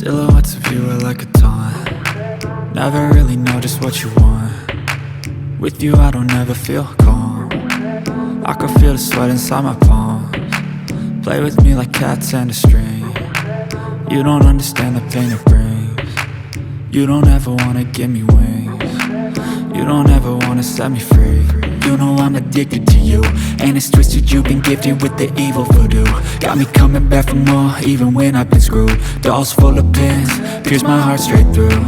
Silhouettes of you are like a taunt. Never really know just what you want. With you I don't ever feel calm. I can feel the sweat inside my palms. Play with me like cats and a string. You don't understand the pain it brings. You don't ever wanna give me wings. You don't ever wanna set me free. You know I'm addicted to you, and it's twisted, you've been gifted with the evil voodoo. Got me coming back for more, even when I've been screwed. Dolls full of pins, pierce my heart straight through.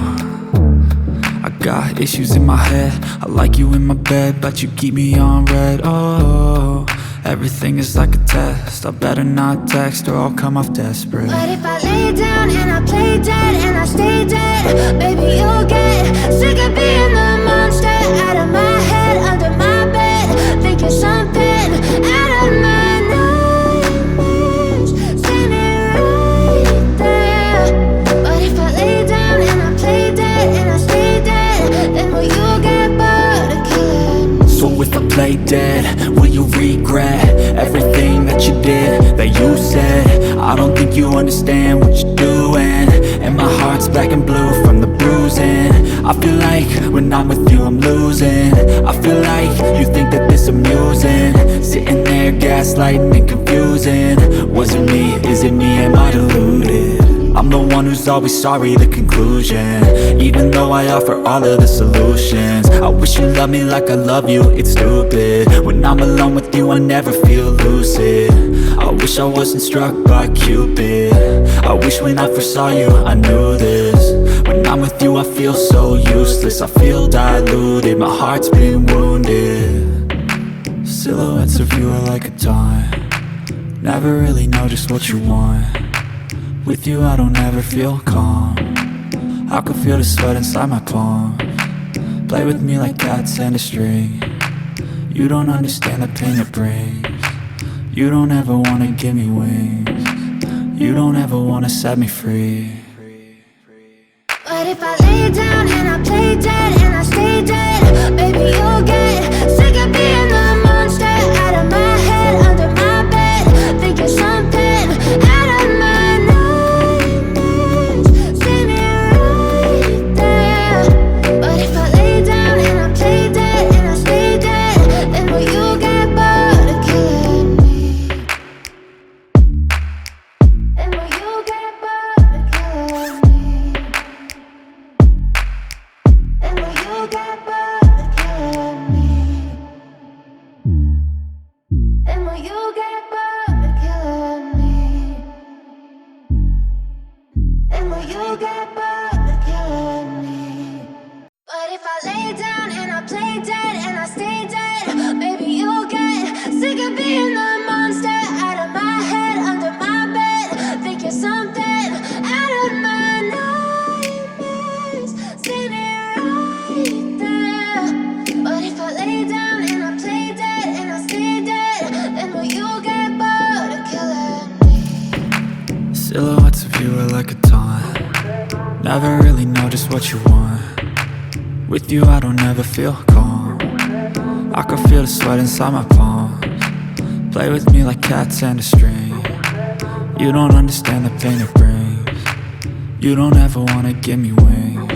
I got issues in my head, I like you in my bed, but you keep me on red. Oh, everything is like a test, I better not text or I'll come off desperate. But if I lay down and I play dead and I stay dead, baby you'll get sick of being the monster out of my head, under my bed, thinking something out of my nightmares, standing right there. But if I lay down and I play dead and I stay dead, then will you get bored of killing me? So if I play dead, will you regret everything that you did, that you said? I don't think you understand what you're doing, and my heart's black and blue from the bruising. I feel like when I'm with you I'm losing. I feel like you think that this amusing, sitting there gaslighting and confusing. Was it me? Is it me? Am I deluded? I'm the one who's always sorry, the conclusion, even though I offer all of the solutions. I wish you loved me like I love you, it's stupid. When I'm alone with you I never feel lucid. I wish I wasn't struck by Cupid. I wish when I first saw you I knew this. When I'm with you I feel so useless, I feel diluted, my heart's been wounded. Silhouettes of you are like a taunt. Never really know just what you want. With you I don't ever feel calm. I can feel the sweat inside my palms. Play with me like cats and a string. You don't understand the pain it brings. You don't ever wanna give me wings. You don't ever wanna set me free. But if I lay down and I play dead and I stay dead, baby you'll get sick of being the monster out of my head, under my bed, thinking something out of my nightmares, standing right there. But if I lay down and I play dead and I stay dead, then will you get bored of killing me? Then will you get bored of killing me? And will you get bored of killing me? And will you get bored of killing me? And will you get bored of killing me? But if I lay down and I play dead and I stay dead, baby you'll get sick of being the monster out of my head, under my bed, thinking something out of my nightmares, standing right there. But if I lay down and I play dead and I stay dead, then will you get bored of killing me? Silhouettes of you are like a taunt. Never really know just what you want. With you I don't ever feel calm. I can feel the sweat inside my palms. Play with me like cats and a string. You don't understand the pain it brings. You don't ever wanna give me wings.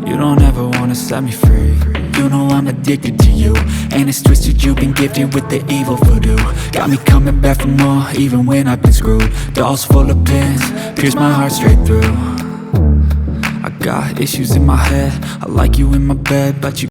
You don't ever wanna set me free. You know I'm addicted to you, and it's twisted, you've been gifted with the evil voodoo. Got me coming back for more, even when I've been screwed. Dolls full of pins, pierce my heart straight through. I got issues in my head, I like you in my bed, but you